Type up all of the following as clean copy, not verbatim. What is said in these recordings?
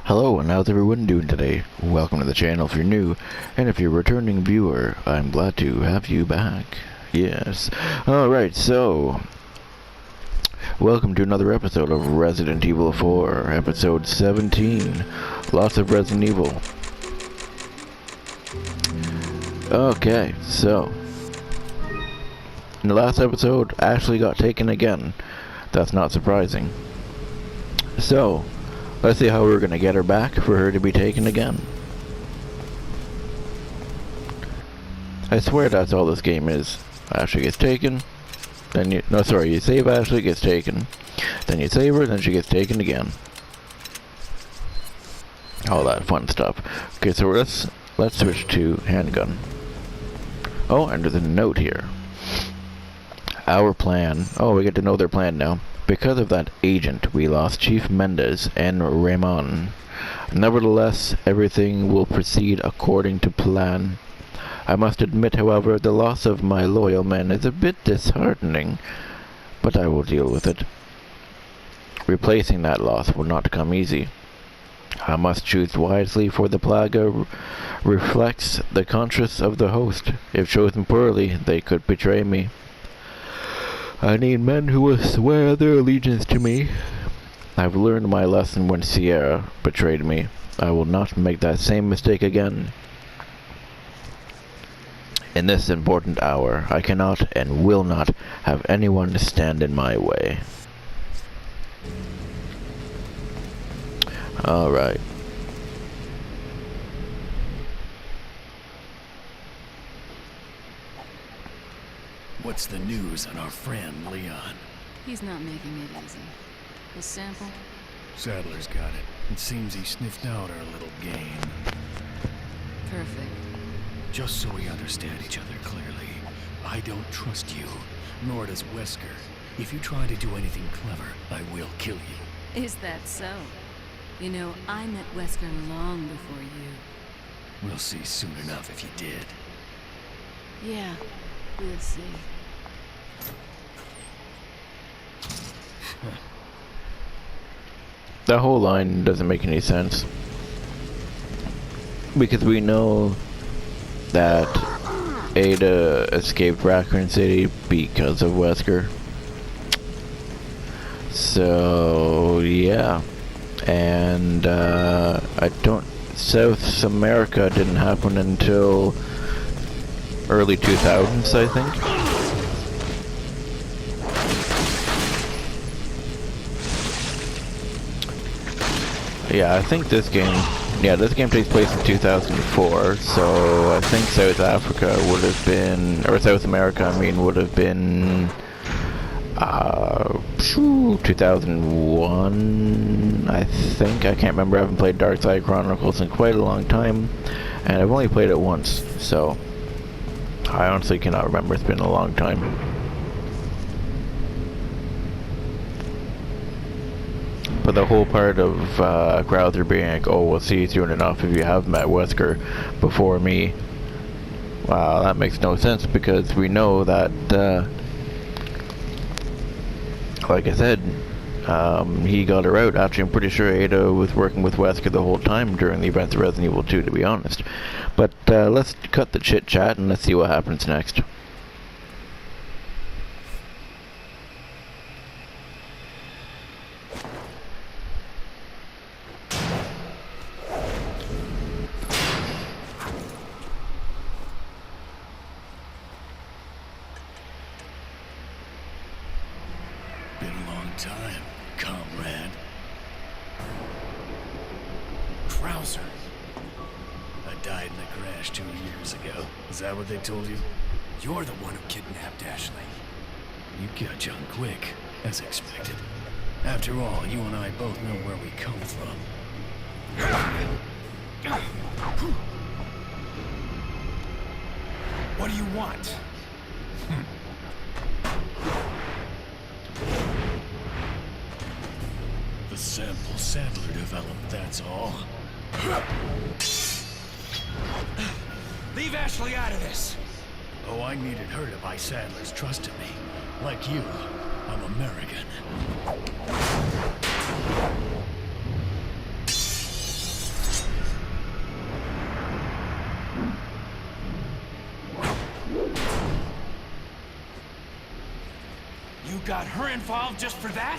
Hello, and how's everyone doing today? Welcome to the channel if you're new, and if you're a returning viewer, I'm glad to have you back. Yes. Alright, so welcome to another episode of Resident Evil 4, episode 17. Lots of Resident Evil. Okay, so in the last episode, Ashley got taken again. That's not surprising. So let's see how we're gonna get her back for her to be taken again. I swear that's all this game is. Ashley gets taken, then you save Ashley, gets taken, then you save her, then she gets taken again. All that fun stuff. Okay, so let's switch to handgun. Oh, and there's a note here. Our plan. Oh, we get to know their plan now. Because of that agent, we lost Chief Mendez and Ramon. Nevertheless, everything will proceed according to plan. I must admit, however, the loss of my loyal men is a bit disheartening, but I will deal with it. Replacing that loss will not come easy. I must choose wisely, for the Plaga reflects the conscience of the host. If chosen poorly, they could betray me. I need men who will swear their allegiance to me. I've learned my lesson when Sierra betrayed me. I will not make that same mistake again. In this important hour, I cannot and will not have anyone stand in my way. Alright. What's the news on our friend, Leon? He's not making it easy. The sample? Sadler's got it. It seems he sniffed out our little game. Perfect. Just so we understand each other clearly, I don't trust you, nor does Wesker. If you try to do anything clever, I will kill you. Is that so? You know, I met Wesker long before you. We'll see soon enough if you did. Yeah, we'll see. That whole line doesn't make any sense. Because we know that Ada escaped Raccoon City because of Wesker. So, yeah. And, South America didn't happen until early 2000s, I think. Yeah, I think this game takes place in 2004, so I think South Africa would have been, or South America, I mean, would have been, 2001, I think. I can't remember. I haven't played Dark Side Chronicles in quite a long time, and I've only played it once, so I honestly cannot remember. It's been a long time. But the whole part of Krauser being like, oh, we'll see you soon enough if you have met Wesker before me. Wow, that makes no sense, because we know that, like I said, he got her out. Actually, I'm pretty sure Ada was working with Wesker the whole time during the events of Resident Evil 2, to be honest. But let's cut the chit-chat and let's see what happens next. Time, comrade. Krauser. I died in a crash 2 years ago. Is that what they told you? You're the one who kidnapped Ashley. You catch on quick, as expected. After all, you and I both know where we come from. What do you want? The sample Sadler developed, that's all. Leave Ashley out of this! Oh, I needed her to buy Sadler's trust in me. Like you, I'm American. got her involved just for that?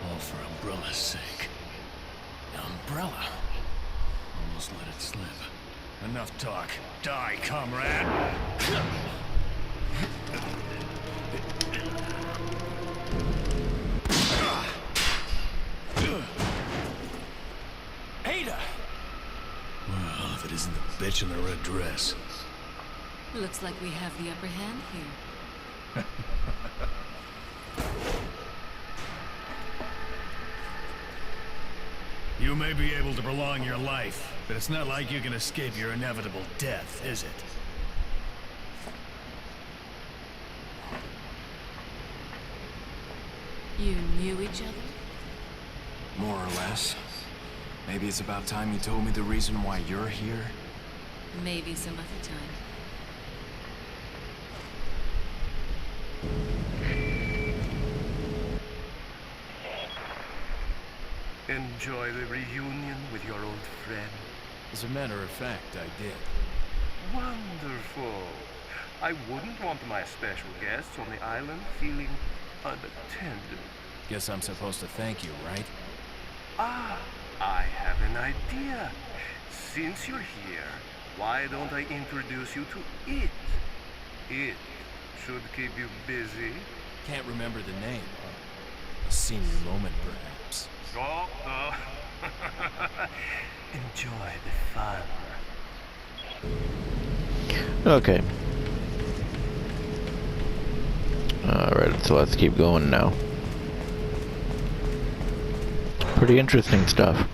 All for Umbrella's sake. Umbrella? Almost let it slip. Enough talk. Die, comrade! Ada! Well, if it isn't the bitch in the red dress. Looks like we have the upper hand here. You may be able to prolong your life, but it's not like you can escape your inevitable death, is it? You knew each other? More or less. Maybe it's about time you told me the reason why you're here. Maybe some other time. Enjoy the reunion with your old friend. As a matter of fact, I did. Wonderful. I wouldn't want my special guests on the island feeling unattended. Guess I'm supposed to thank you, right? Ah, I have an idea. Since you're here, why don't I introduce you to it? It should keep you busy. Can't remember the name. A senior moment, perhaps. Oh. Enjoy the fun. Okay. Alright, so let's keep going now. Pretty interesting stuff.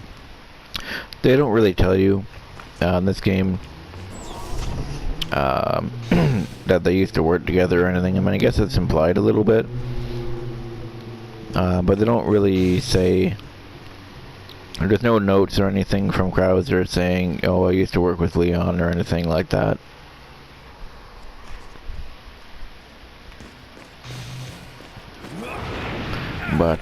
They don't really tell you in this game that they used to work together or anything. I mean, I guess it's implied a little bit. But they don't really say... There's no notes or anything from Krauser saying, oh, I used to work with Leon or anything like that. But,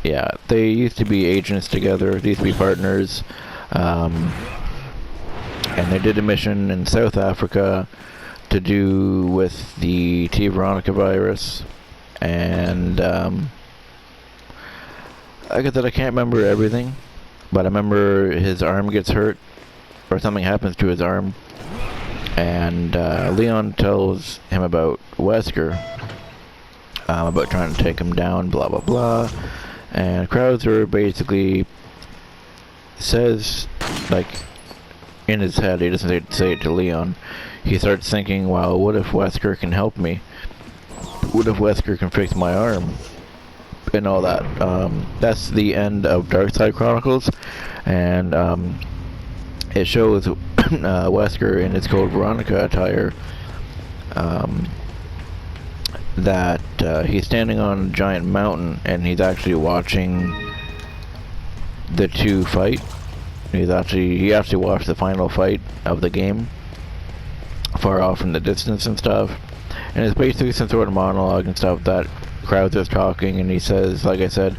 yeah, they used to be agents together, they used to be partners, and they did a mission in South Africa to do with the T. Veronica virus, and, like I said, I can't remember everything, but I remember his arm gets hurt, or something happens to his arm, and Leon tells him about Wesker, about trying to take him down, blah blah blah, and Krauser basically says, like, in his head, he doesn't say it to Leon, he starts thinking, well, what if Wesker can help me? What if Wesker can fix my arm? And all that. That's the end of Darkside Chronicles, and it shows Wesker in his Code Veronica attire, that he's standing on a giant mountain and he's actually watching the two fight. He actually watched the final fight of the game far off in the distance and stuff, and it's basically some sort of monologue and stuff that Krauser's talking, and he says, like I said,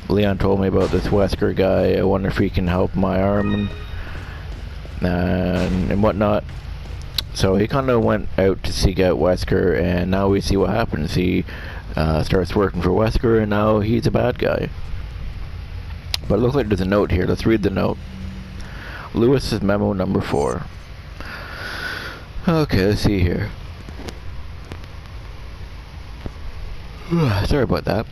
Leon told me about this Wesker guy, I wonder if he can help my arm and whatnot. So he kind of went out to seek out Wesker, and now we see what happens. He starts working for Wesker, and now he's a bad guy. But it looks like there's a note here. Let's read the note. Lewis's memo number 4. Okay, let's see here. Sorry about that.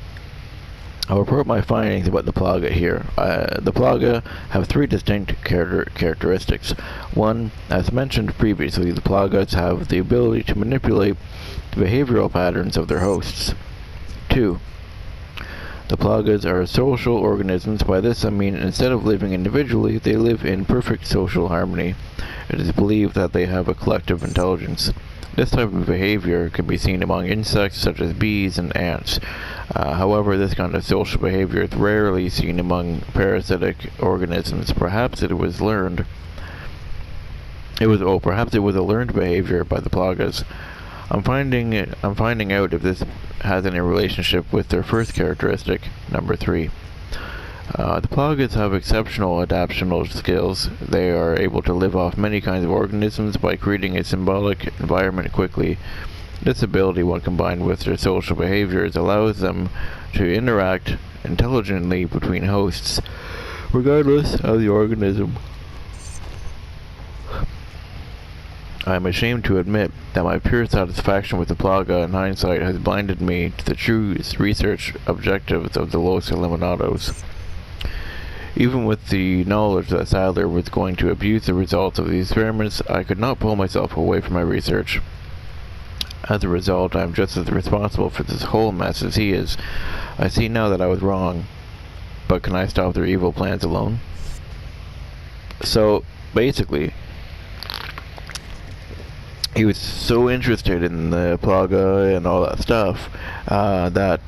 I'll report my findings about the Plaga here. The Plaga have 3 distinct characteristics. 1, as mentioned previously, the Plagas have the ability to manipulate the behavioral patterns of their hosts. 2, the Plagas are social organisms. By this I mean, instead of living individually, they live in perfect social harmony. It is believed that they have a collective intelligence. This type of behavior can be seen among insects such as bees and ants. However, this kind of social behavior is rarely seen among parasitic organisms. Perhaps it was learned. Perhaps it was a learned behavior by the plagas. I'm finding out if this has any relationship with their first characteristic, number 3. The plagas have exceptional adaptational skills. They are able to live off many kinds of organisms by creating a symbolic environment quickly. This ability, when combined with their social behaviors, allows them to interact intelligently between hosts, regardless of the organism. I am ashamed to admit that my pure satisfaction with the plaga in hindsight has blinded me to the true research objectives of the Los Eliminados. Even with the knowledge that Sadler was going to abuse the results of the experiments, I could not pull myself away from my research. As a result, I am just as responsible for this whole mess as he is. I see now that I was wrong, but can I stop their evil plans alone? So, basically, he was so interested in the plaga and all that stuff that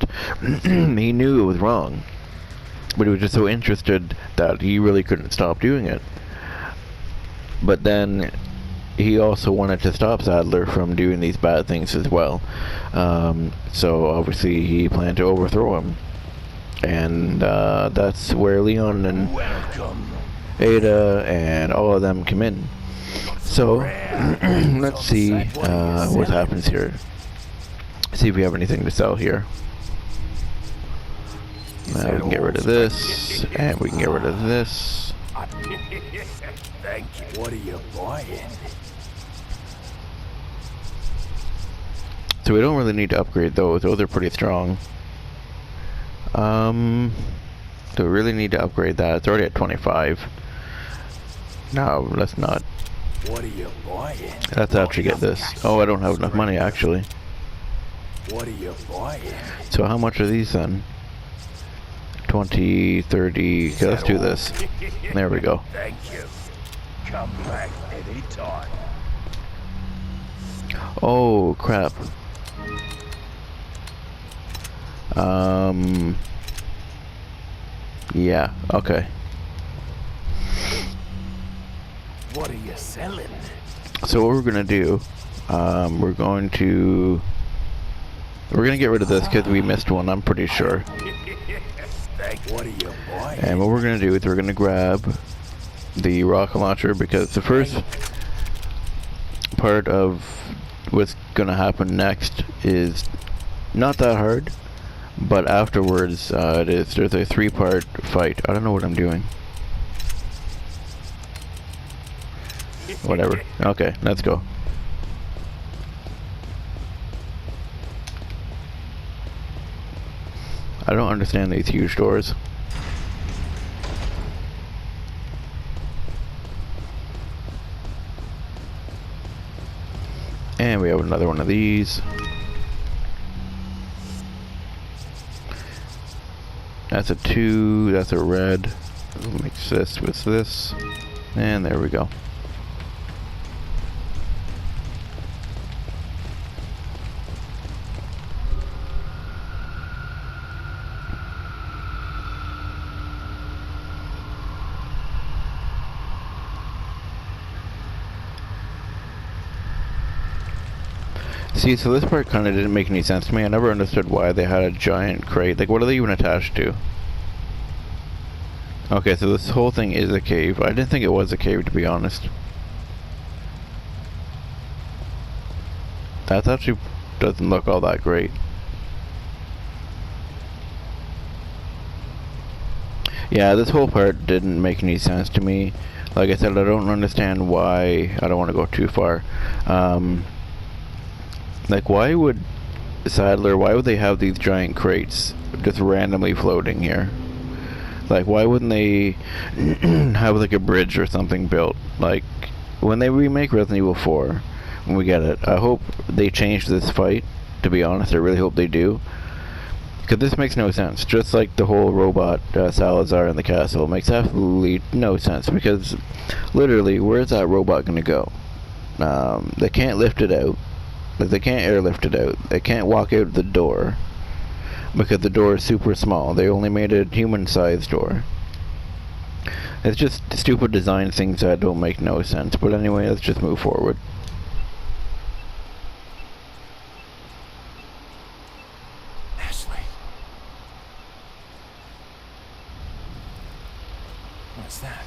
he knew it was wrong. But he was just so interested that he really couldn't stop doing it. But then he also wanted to stop Sadler from doing these bad things as well. So obviously he planned to overthrow him. And that's where Leon and Ada and all of them come in. So let's see what happens here. See if we have anything to sell here. We can get rid of this, and we can get rid of this. Thank you. What are you buying? So we don't really need to upgrade those. Those are pretty strong. Do we really need to upgrade that? It's already at 25. No, let's not. What are you buying? Let's actually get this. Oh, I don't have enough money, actually. What are you buying? So how much are these then? 20, 30. Okay, let's do this. There we go. Thank you. Come back anytime. Oh, crap. Yeah, okay. What are you selling? So what we're gonna do, we're gonna get rid of this because we missed one, I'm pretty sure. What are you buying? And what we're gonna do is we're gonna grab the rocket launcher, because the first part of what's gonna happen next is not that hard, but afterwards there's a 3-part fight. I don't know what I'm doing. Whatever. Okay, let's go. I don't understand these huge doors. And we have another one of these. That's a 2, that's a red. Mix this with this. And there we go. See, so this part kind of didn't make any sense to me. I never understood why they had a giant crate. Like, what are they even attached to? Okay, so this whole thing is a cave. I didn't think it was a cave, to be honest. That actually doesn't look all that great. Yeah, this whole part didn't make any sense to me. Like I said, I don't understand why. I don't want to go too far. Like, why would they have these giant crates just randomly floating here? Like, why wouldn't they have, like, a bridge or something built? Like, when they remake Resident Evil 4, when we get it, I hope they change this fight, to be honest. I really hope they do. Because this makes no sense. Just like the whole robot Salazar in the castle. It makes absolutely no sense. Because, literally, where's that robot going to go? They can't lift it out. Like, they can't airlift it out. They can't walk out the door because the door is super small. They only made a human-sized door. It's just stupid design things that don't make no sense. But anyway, let's just move forward. Ashley. What's that?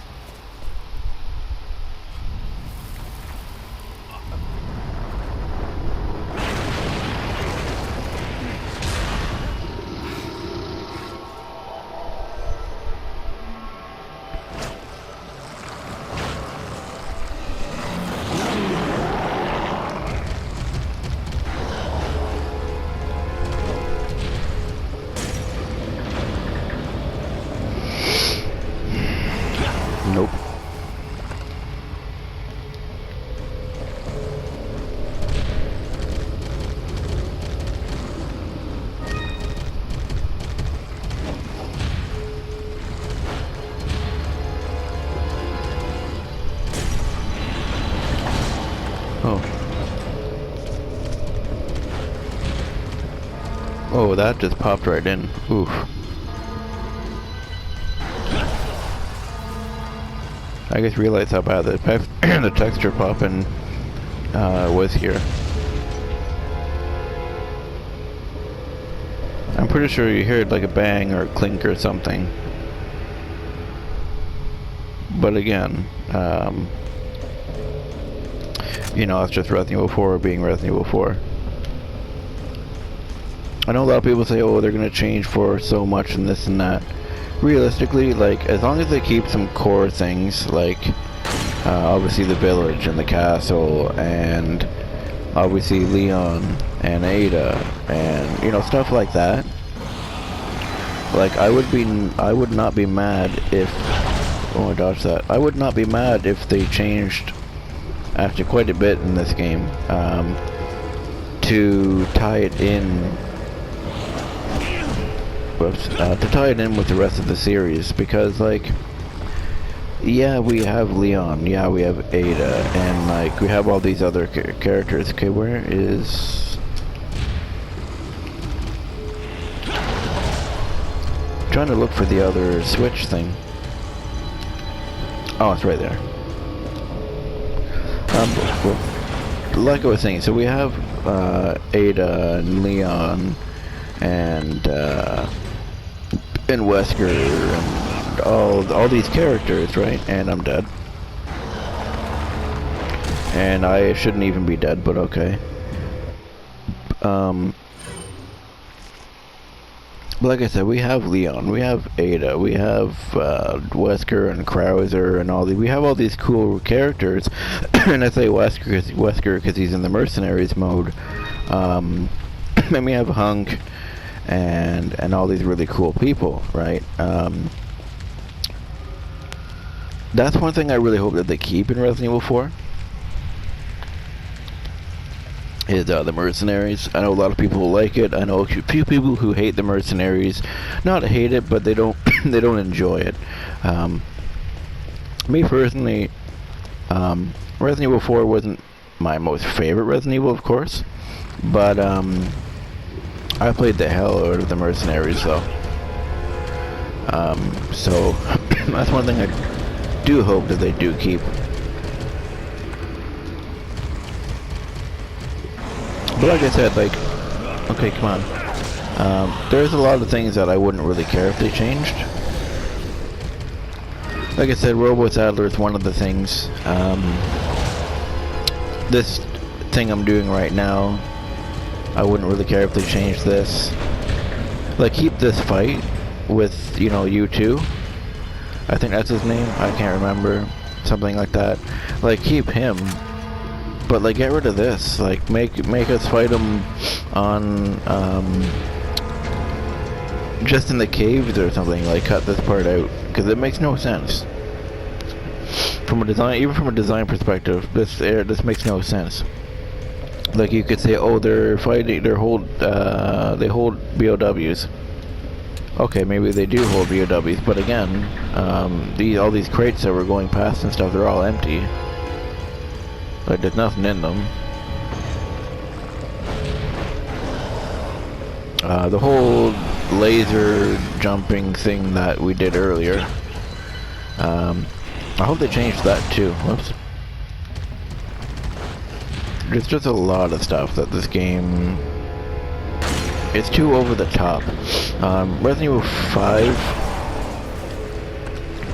Nope. Oh. Oh, that just popped right in. Oof. I just realized how bad the texture popping was here. I'm pretty sure you heard like a bang or a clink or something. But again, you know, it's just Resident Evil 4 being Resident Evil 4. I know a lot of people say, oh, they're gonna change for so much and this and that. Realistically, like, as long as they keep some core things, like, obviously the village and the castle, and obviously Leon and Ada, and, you know, stuff like that. Like, I would not be mad if, oh, I dodged that. I would not be mad if they changed, actually quite a bit in this game, to tie it in, to tie it in with the rest of the series, because, like, yeah, we have Leon, yeah, we have Ada, and, like, we have all these other characters. Okay, where is... I'm trying to look for the other switch thing. Oh, it's right there. Well, like I was saying, so we have Ada and Leon and Wesker and all these characters, right? And I'm dead. And I shouldn't even be dead, but okay. Like I said, we have Leon, we have Ada, we have Wesker and Krauser and all these. We have all these cool characters, and I say Wesker because he's in the mercenaries mode. And we have Hunk and all these really cool people, right? That's one thing I really hope that they keep in Resident Evil 4. Is the mercenaries. I know a lot of people who like it. I know a few people who hate the mercenaries. Not hate it, but they don't they don't enjoy it. Me personally, Resident Evil 4 wasn't my most favorite Resident Evil, of course, but I played the hell out of the mercenaries though. So that's one thing I do hope that they do keep. But like I said, like, okay, come on. There's a lot of things that I wouldn't really care if they changed. Like I said, Robo Saddler is one of the things. This thing I'm doing right now, I wouldn't really care if they changed this. Like, keep this fight with, you know, U2. I think that's his name. I can't remember. Something like that. Like, keep him. But, like, get rid of this. Like, make us fight him on, just in the caves or something. Like, cut this part out. Because it makes no sense. From a design, even from a design perspective, this makes no sense. Like, you could say, oh, they're fighting, they hold BOWs. Okay, maybe they do hold BOWs, but again, all these crates that we're going past and stuff, they're all empty. Like, there's nothing in them. The whole laser jumping thing that we did earlier. I hope they changed that too. Whoops. There's just a lot of stuff that this game... It's too over the top. Resident Evil 5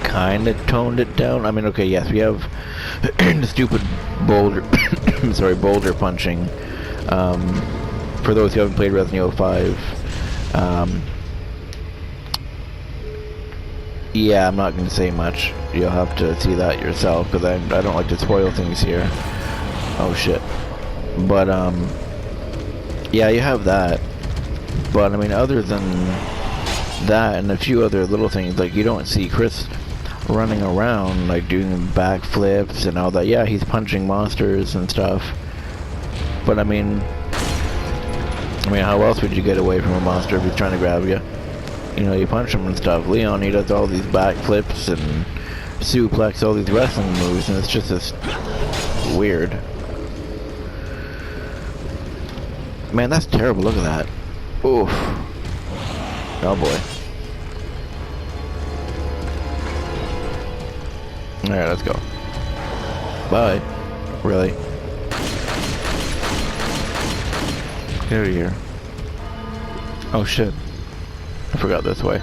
kind of toned it down. I mean, okay, yes, we have the stupid boulder... sorry, boulder punching. For those who haven't played Resident Evil 5, yeah, I'm not going to say much. You'll have to see that yourself, because I don't like to spoil things here. Oh shit. But, yeah, you have that. But, I mean, other than that and a few other little things, like, you don't see Chris running around, like, doing backflips and all that. Yeah, he's punching monsters and stuff. But, I mean, how else would you get away from a monster if he's trying to grab you? You know, you punch him and stuff. Leon, he does all these backflips and suplex, all these wrestling moves, and it's just this weird. Man, that's terrible. Look at that. Oof. Oh boy. Alright, let's go. Bye. Really? Get out of here. Oh shit. I forgot this way.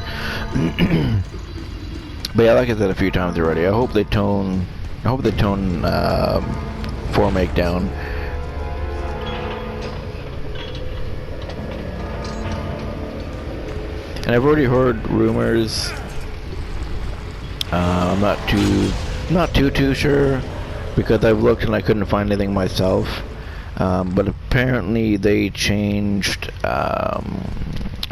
But yeah, like I said a few times already, I hope they tone Formake down. And I've already heard rumors. I'm not too sure, because I've looked and I couldn't find anything myself. But apparently they changed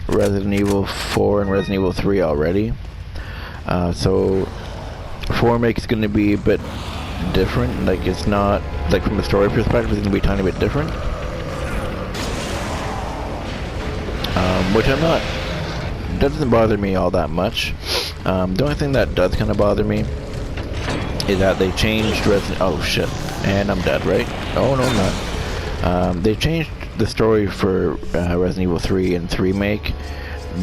Resident Evil 4 and Resident Evil 3 already. So Formake's going to be a bit different. Like, it's not, like, from a story perspective, it's going to be a tiny bit different. Which I'm not, doesn't bother me all that much. The only thing that does kind of bother me is that they changed oh shit, and I'm dead, right? Oh no, I'm not. They changed the story for Resident Evil 3 and 3 Make,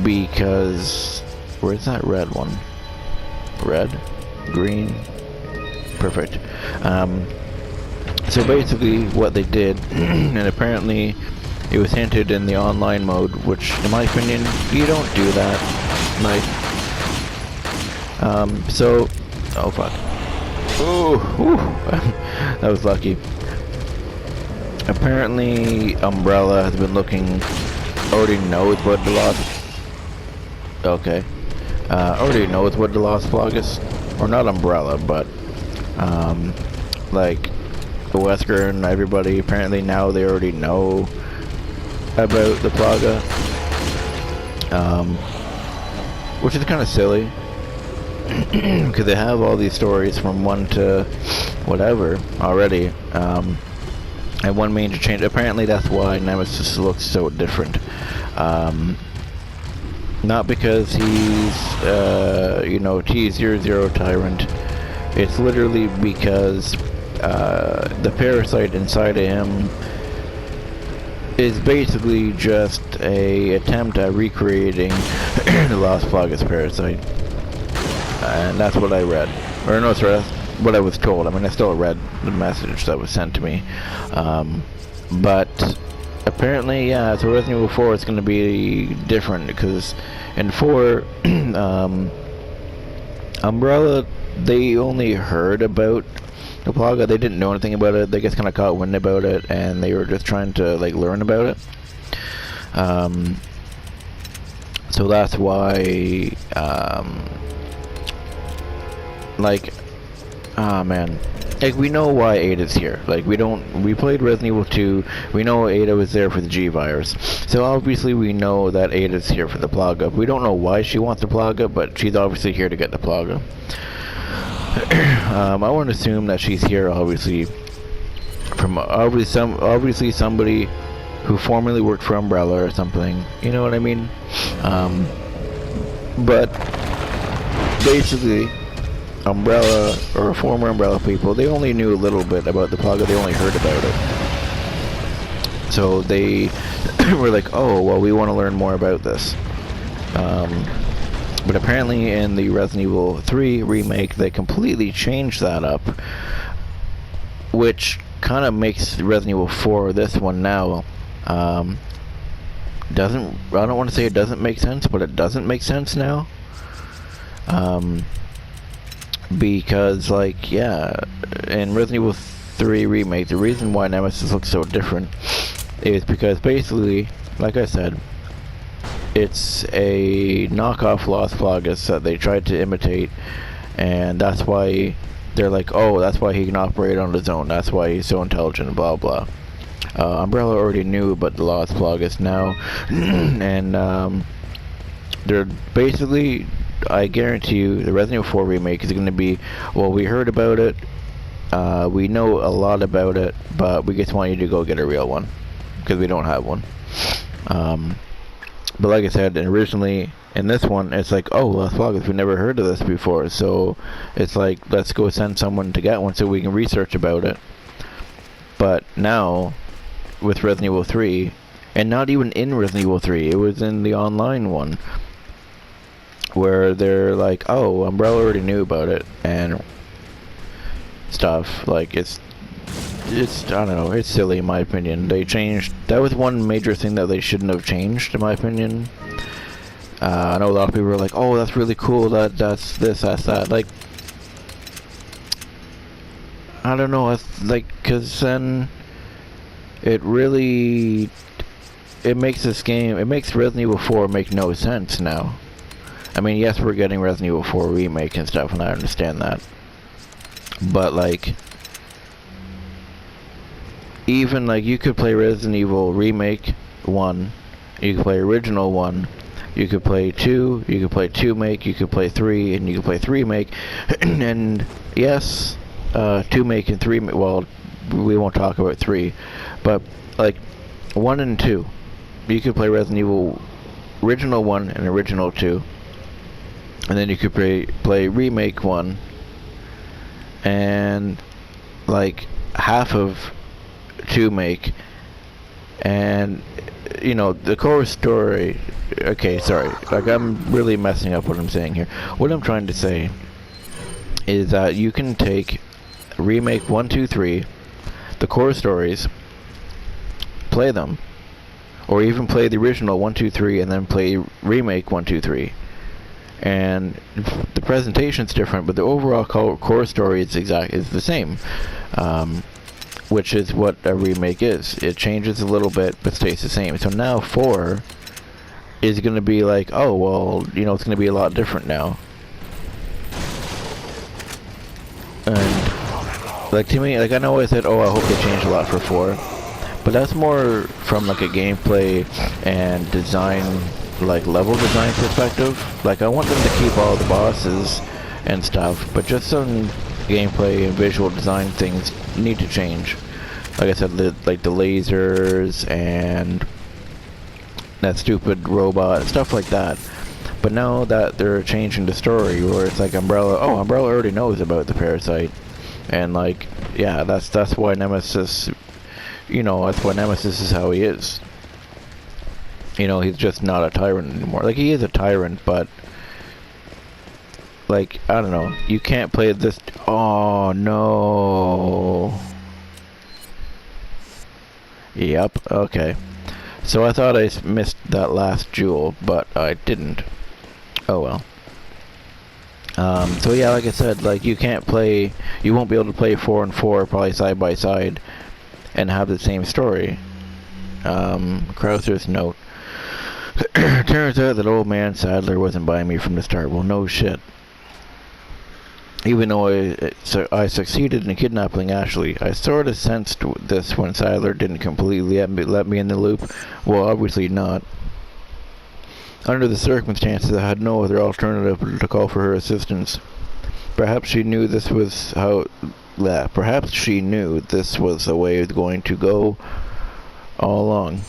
because where's that red one? Red? Green? Perfect. So basically what they did, and apparently it was hinted in the online mode, which in my opinion, you don't do that. Like, so, oh fuck. Ooh, that was lucky. Apparently Umbrella has been looking, already knows what the lost, okay, already knows what the lost flag is, or not Umbrella, but, like, Wesker and everybody, apparently now they already know about the Plaga, which is kind of silly, because they have all these stories from 1 to whatever already, and one major change. Apparently that's why Nemesis looks so different. Not because he's, you know, T-00 Tyrant. It's literally because the parasite inside of him is basically just a attempt at recreating the Lost Plagas parasite. And that's what I read. Or no, sorry, that's what I was told. I mean, I still read the message that was sent to me. But apparently, yeah, so Resident Evil 4 is going to be different, because in 4, Umbrella, they only heard about the Plaga. They didn't know anything about it. They just kind of caught wind about it, and they were just trying to, like, learn about it. So that's why, like, ah, man. Like, we know why Ada's here. Like, we played Resident Evil 2, we know Ada was there for the G-Virus. So obviously we know that Ada's here for the Plaga. We don't know why she wants the Plaga, but she's obviously here to get the Plaga. I want to assume that she's here, obviously, from obviously somebody who formerly worked for Umbrella or something. You know what I mean? But basically, Umbrella, or former Umbrella people, they only knew a little bit about the Plaga, they only heard about it. So they were like, oh, well, we want to learn more about this. But apparently in the Resident Evil 3 remake, they completely changed that up, which kind of makes Resident Evil 4, this one now, I don't want to say it doesn't make sense, but it doesn't make sense now. Because, like, yeah, in Resident Evil 3 remake, the reason why Nemesis looks so different is because basically, like I said, it's a knockoff Las Plagas that they tried to imitate, and that's why they're like, oh, that's why he can operate on his own, that's why he's so intelligent, blah blah. Umbrella already knew about the Las Plagas now, and they're basically, I guarantee you, the Resident Evil 4 remake is going to be, well, we heard about it, we know a lot about it, but we just want you to go get a real one, because we don't have one. But like I said, originally in this one, it's like, oh, Las Plagas, we never heard of this before, so it's like, let's go send someone to get one so we can research about it. But now, with Resident Evil 3, and not even in Resident Evil 3, it was in the online one, where they're like, oh, Umbrella already knew about it, and stuff, like, it's, I don't know, it's silly in my opinion. They changed, that was one major thing that they shouldn't have changed, in my opinion. I know a lot of people were like, oh, that's really cool, that's this, that's that, like, I don't know, it's like, cause then, it really, it makes this game, it makes Resident Evil 4 make no sense now. I mean, yes, we're getting Resident Evil 4 remake and stuff, and I understand that. But, like, even, like, you could play Resident Evil Remake 1, you could play Original 1, you could play 2, you could play 2 make, you could play 3, and you could play 3 make, and, yes, 2 make and 3 make, well, we won't talk about 3, but, like, 1 and 2, you could play Resident Evil Original 1 and Original 2, and then you could play Remake 1, and, like, half of 2 make, and, you know, the core story, okay, sorry, like, I'm really messing up what I'm saying here. What I'm trying to say is that you can take Remake 1, 2, 3, the core stories, play them, or even play the original 1, 2, 3, and then play Remake 1, 2, 3. And the presentation's different, but the overall core story is the same, which is what a remake is. It changes a little bit, but stays the same. So now 4 is going to be like, oh, well, you know, it's going to be a lot different now. And, like, to me, like, I know I said, oh, I hope they change a lot for 4, but that's more from, like, a gameplay and design, like, level design perspective. Like, I want them to keep all the bosses and stuff, but just some gameplay and visual design things need to change. Like I said, like the lasers and that stupid robot, stuff like that. But now that they're changing the story, where it's like Umbrella, oh, Umbrella already knows about the parasite, and, like, yeah, that's why Nemesis, you know, that's why Nemesis is how he is. You know, he's just not a tyrant anymore. Like, he is a tyrant, but, like, I don't know. You can't play this. Oh, no. Yep, okay. So I thought I missed that last jewel, but I didn't. Oh, well. So yeah, like I said, like, you can't play, you won't be able to play 4 and 4 probably side by side and have the same story. Krauser's note. Turns out that old man Sadler wasn't buying me from the start. Well, no shit. Even though I succeeded in kidnapping Ashley, I sort of sensed this when Sadler didn't completely let me in the loop. Well, obviously not. Under the circumstances, I had no other alternative to call for her assistance. Perhaps she knew this was perhaps she knew this was the way it was going to go all along.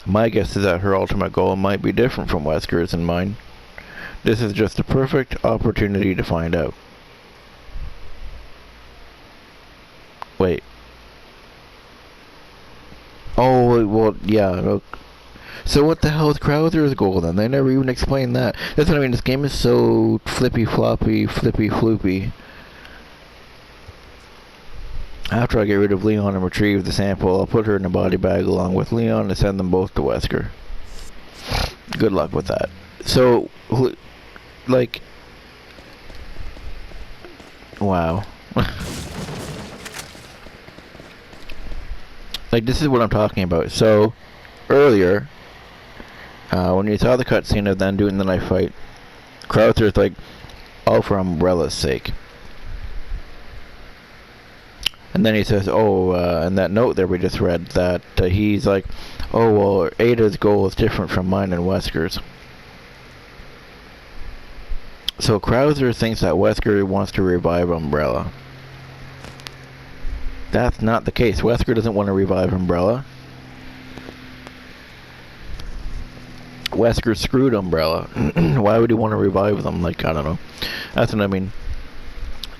My guess is that her ultimate goal might be different from Wesker's and mine. This is just a perfect opportunity to find out. Wait. Oh, well, yeah. So what the hell is Krauser's goal then? They never even explained that. That's what I mean. This game is so flippy floopy. After I get rid of Leon and retrieve the sample, I'll put her in a body bag along with Leon and send them both to Wesker. Good luck with that. So, like, wow. Like, this is what I'm talking about. So, earlier, when you saw the cutscene of them doing the knife fight, Krauser's like, all for Umbrella's sake. And then he says, oh, in that note there we just read, that he's like, oh, well, Ada's goal is different from mine and Wesker's. So Krauser thinks that Wesker wants to revive Umbrella. That's not the case. Wesker doesn't want to revive Umbrella. Wesker screwed Umbrella. Why would he want to revive them? Like, I don't know. That's what I mean.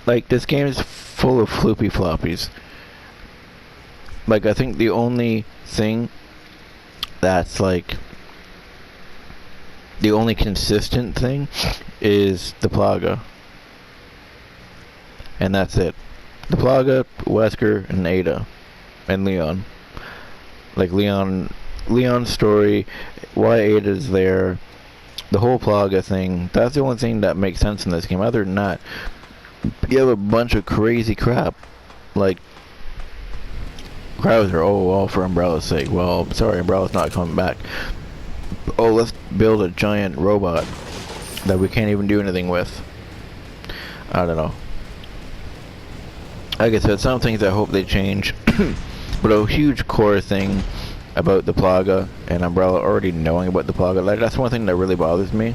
Like, this game is full of floopy floppies. Like, I think the only thing that's like the only consistent thing is the Plaga. And that's it. The Plaga, Wesker, and Ada. And Leon. Like, Leon's story, why Ada's there, the whole Plaga thing, that's the only thing that makes sense in this game. Other than that, you have a bunch of crazy crap. Like, Krauser, oh, all for Umbrella's sake. Well, sorry, Umbrella's not coming back. Oh, let's build a giant robot that we can't even do anything with. I don't know. Like I said, some things I hope they change. But a huge core thing about the Plaga and Umbrella already knowing about the Plaga, like, that's one thing that really bothers me.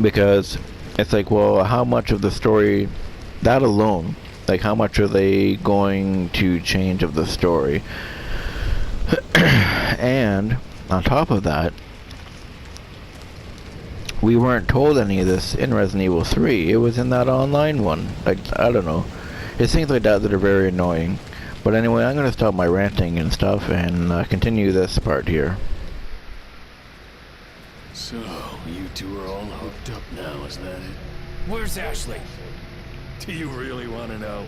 Because it's like, well, how much of the story, that alone, like, how much are they going to change of the story? And on top of that, we weren't told any of this in Resident Evil 3. It was in that online one. Like, I don't know. It's things like that that are very annoying. But anyway, I'm going to stop my ranting and stuff and continue this part here. So, you two are all hooked up now, is that it? Where's Ashley? Do you really want to know?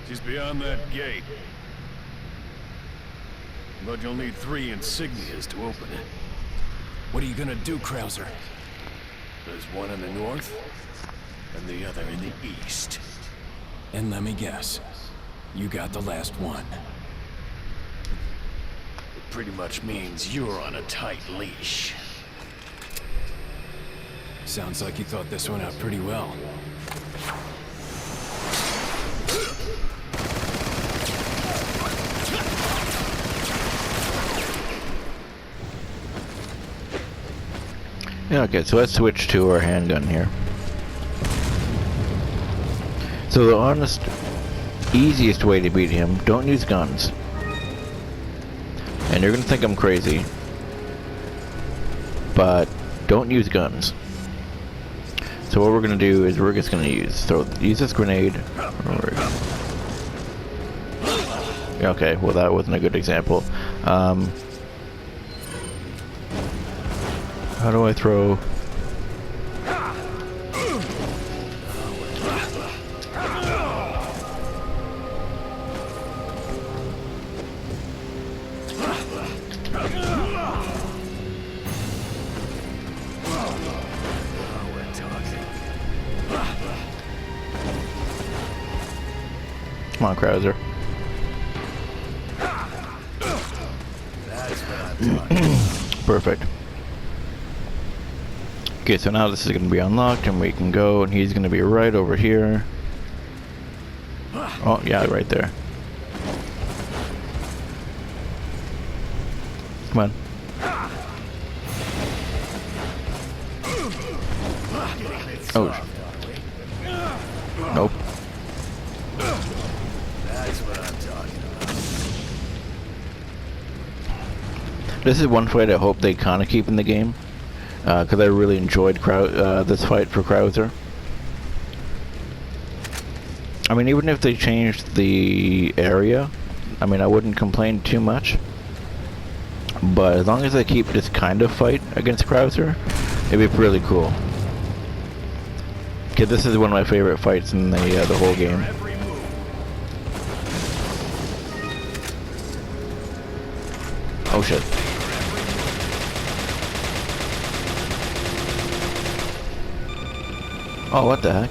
She's beyond that gate. But you'll need 3 insignias to open it. What are you gonna do, Krauser? There's one in the north, and the other in the east. And let me guess, you got the last one. It pretty much means you're on a tight leash. Sounds like you thought this one out pretty well. Yeah, okay, so let's switch to our handgun here. So the honest, easiest way to beat him, don't use guns. And you're gonna think I'm crazy, but don't use guns. So what we're gonna do is we're just gonna use this grenade. Okay, well that wasn't a good example. How do I throw? Come on, Krauser. Perfect. Okay, so now this is going to be unlocked and we can go, and he's going to be right over here. Oh, yeah, right there. Come on. Oh. Nope. That's what I'm talking about. This is one fight I hope they kind of keep in the game. Because I really enjoyed this fight for Krauser. I mean, even if they changed the area, I mean, I wouldn't complain too much. But as long as they keep this kind of fight against Krauser, it'd be really cool. Okay, this is one of my favorite fights in the whole game. Oh shit. Oh, what the heck?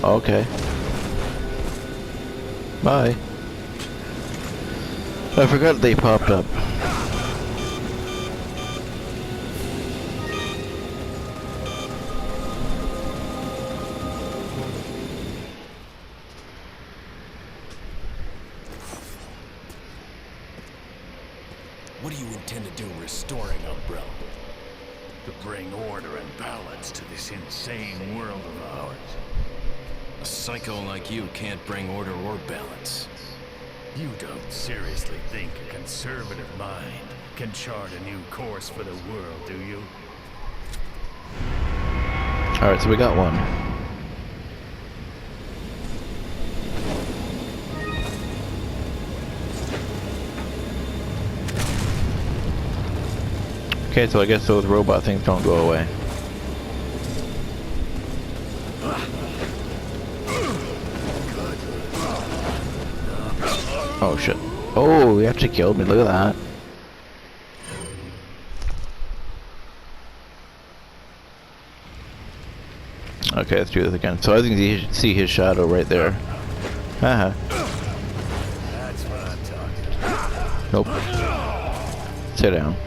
Okay. Bye. I forgot they popped up. What do you intend to do restoring Umbrella? To bring order and balance to this insane world of ours. A psycho like you can't bring order or balance. You don't seriously think a conservative mind can chart a new course for the world, do you? Alright, so we got one. Okay, so I guess those robot things don't go away. Oh shit. Oh, he actually killed me, look at that. Okay, let's do this again. So I think you see his shadow right there. Haha. That's what I'm talking about. Nope. Sit down.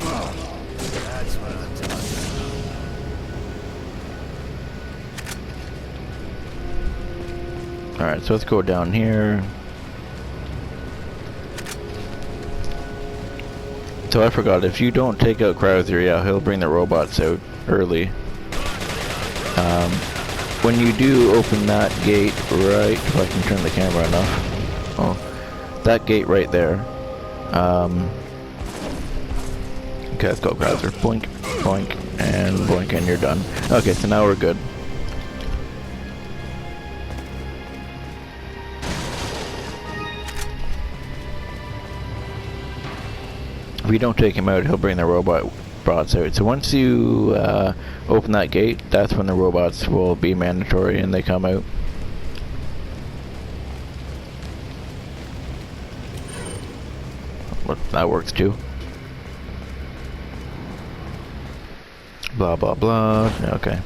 That's what I'm talking about. Alright, so let's go down here. So I forgot, if you don't take out Krauser, yeah, he'll bring the robots out early. When you do open that gate, right, if I can turn the camera enough. Oh, that gate right there. Okay, let's go Krauser. Boink, boink, and you're done. Okay, so now we're good. If you don't take him out, he'll bring the robots out. So once you open that gate, that's when the robots will be mandatory and they come out. But that works too. Blah blah blah. Okay.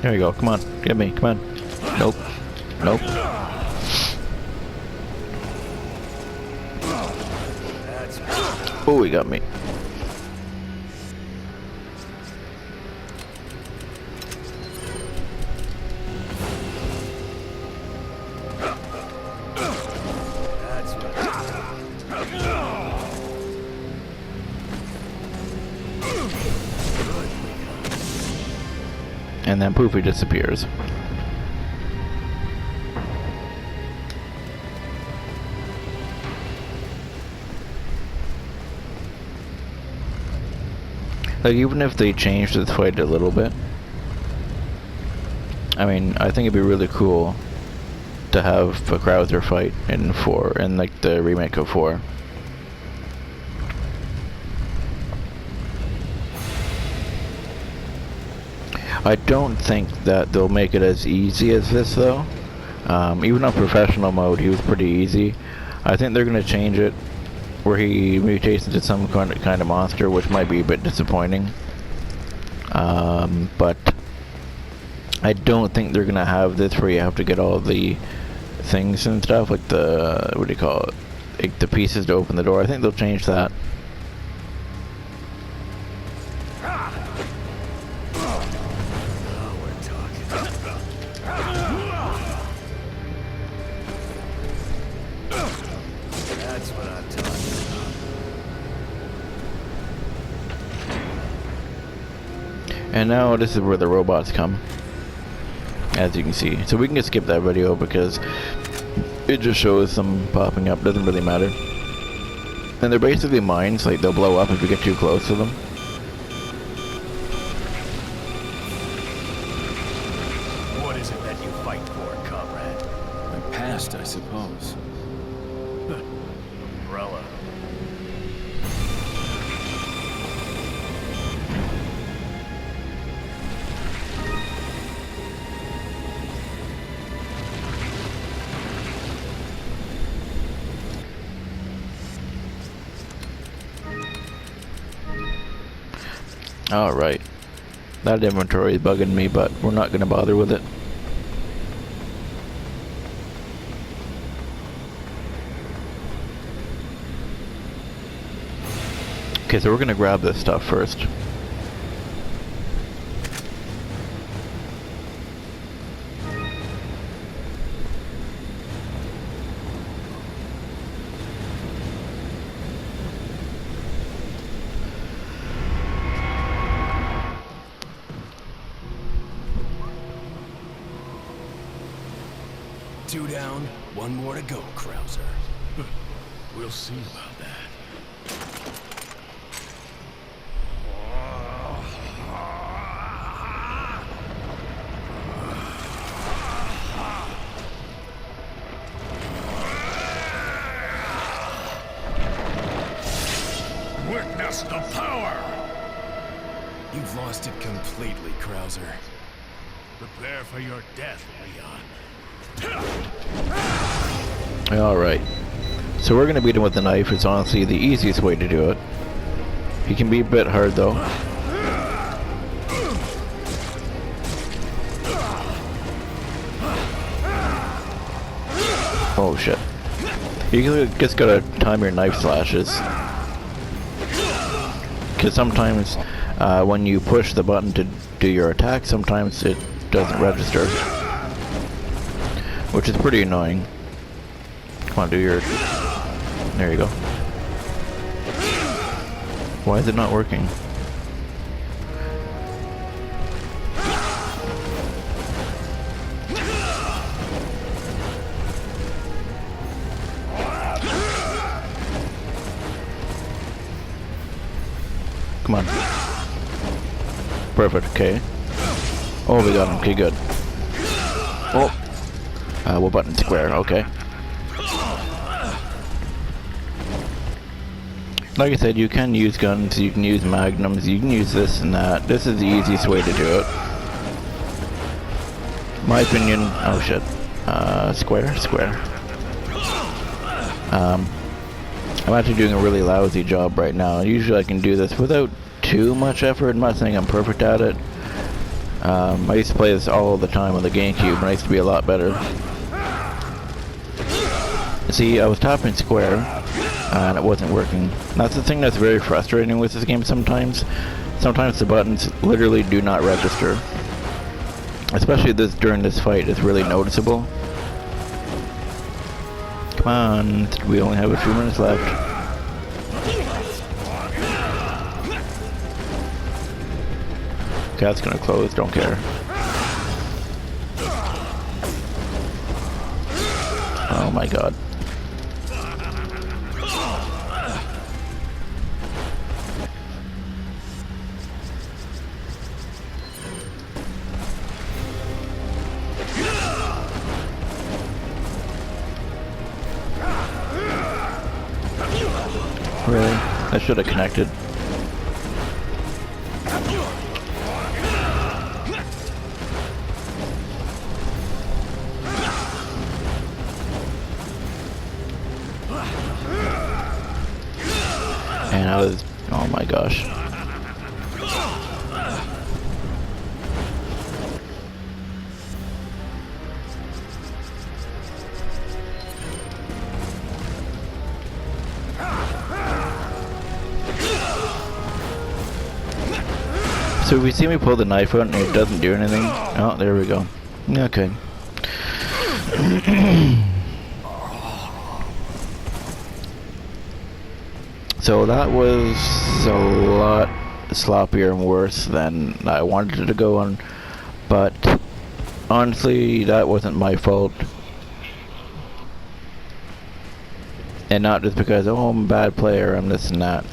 There you go, come on, get me, come on. Nope, nope. Oh, he got me. And then poof, he disappears. Like, even if they changed this fight a little bit, I mean, I think it'd be really cool to have a Krauser fight in 4, in like the remake of 4. I don't think that they'll make it as easy as this though. Even on professional mode, he was pretty easy. I think they're gonna change it where he mutates into some kind of monster, which might be a bit disappointing. But I don't think they're gonna have this where you have to get all the things and stuff, like the, what do you call it? Like the pieces to open the door. I think they'll change that. And now this is where the robots come, as you can see. So we can just skip that video because it just shows them popping up, doesn't really matter. And they're basically mines, like they'll blow up if you get too close to them. What is it that you fight for, comrade? My past, I suppose. Umbrella. Alright. That inventory is bugging me, but we're not going to bother with it. Okay, so we're going to grab this stuff first. Two down, one more to go, Krauser. We'll see about that. Witness the power! You've lost it completely, Krauser. Prepare for your death, Leon. Alright. So we're gonna beat him with the knife. It's honestly the easiest way to do it. He can be a bit hard though. Oh shit. You just gotta time your knife slashes. Because sometimes when you push the button to do your attack, sometimes it doesn't register. Which is pretty annoying. Come on, do your... There you go. Why is it not working? Come on. Perfect, okay. Oh, we got him, okay, good. Oh! What button? Square, okay. Like I said, you can use guns, you can use magnums, you can use this and that. This is the easiest way to do it. My opinion, oh shit. Square. I'm actually doing a really lousy job right now. Usually I can do this without too much effort. I'm not saying I'm perfect at it. I used to play this all the time on the GameCube, and I used to be a lot better. See, I was tapping square, and it wasn't working. That's the thing that's very frustrating with this game sometimes. Sometimes the buttons literally do not register. Especially during this fight, it's really noticeable. Come on, we only have a few minutes left. Okay, that's gonna close, don't care. Oh my god. Really? I should have connected. And I was, oh my gosh. So if you see me pull the knife out and it doesn't do anything, oh, there we go. Okay. So that was a lot sloppier and worse than I wanted it to go on. But honestly, that wasn't my fault. And not just because, oh, I'm a bad player, I'm this and that.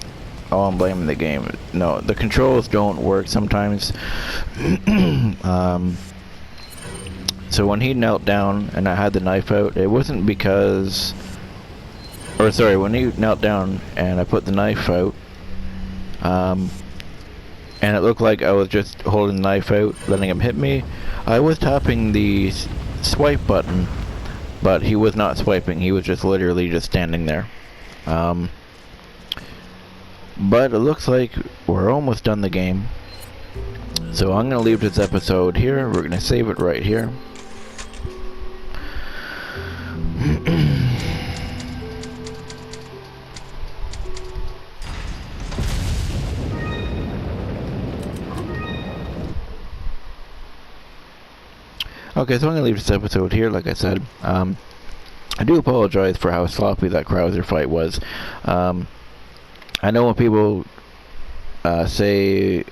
Oh, I'm blaming the game. No, the controls don't work sometimes. So when he knelt down and I had the knife out, it wasn't because... Or sorry, when he knelt down and I put the knife out, and it looked like I was just holding the knife out, letting him hit me, I was tapping the swipe button, but he was not swiping. He was just literally just standing there. But it looks like we're almost done the game. So I'm going to leave this episode here. We're going to save it right here. Okay, so I'm going to leave this episode here, like I said. I do apologize for how sloppy that Krauser fight was. I know when people say,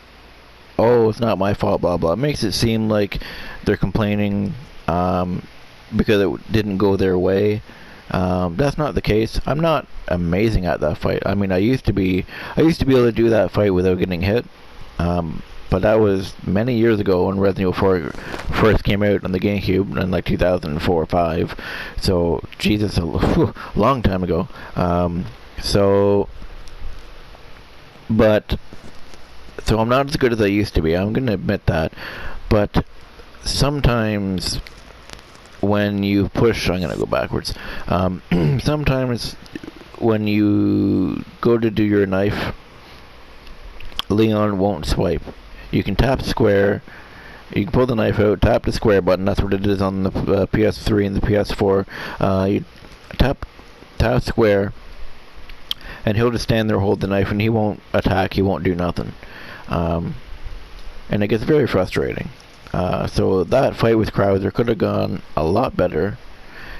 oh, it's not my fault, blah, blah, it makes it seem like they're complaining because it didn't go their way. That's not the case. I'm not amazing at that fight. I mean, I used to be able to do that fight without getting hit. But that was many years ago when Resident Evil 4 first came out on the GameCube in like 2004 or 5. So, Jesus, a long time ago. So I'm not as good as I used to be. I'm going to admit that. But sometimes when you push... I'm going to go backwards. Sometimes when you go to do your knife, Leon won't swipe. You can tap square, you can pull the knife out, tap the square button, that's what it is on the PS3 and the PS4. You tap square, and he'll just stand there, hold the knife, and he won't attack, he won't do nothing. And it gets very frustrating. So that fight with Krauser could have gone a lot better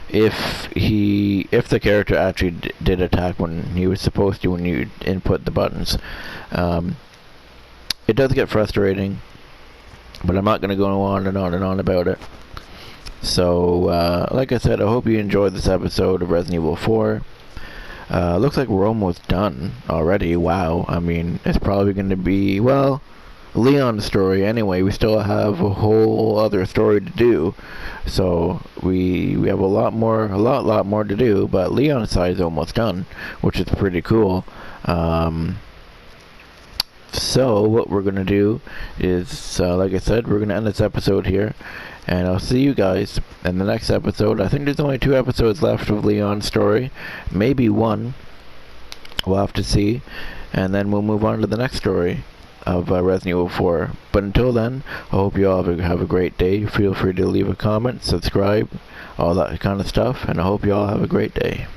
if the character actually did attack when he was supposed to, when you input the buttons. It does get frustrating, but I'm not going to go on and on and on about it. So, like I said, I hope you enjoyed this episode of Resident Evil 4. Looks like we're almost done already. Wow. I mean, it's probably going to be, well, Leon's story anyway. We still have a whole other story to do. So, we have a lot more to do, but Leon's side is almost done, which is pretty cool. So, what we're going to do is, like I said, we're going to end this episode here. And I'll see you guys in the next episode. I think there's only 2 episodes left of Leon's story. Maybe 1. We'll have to see. And then we'll move on to the next story of Resident Evil 4. But until then, I hope you all have a great day. Feel free to leave a comment, subscribe, all that kind of stuff. And I hope you all have a great day.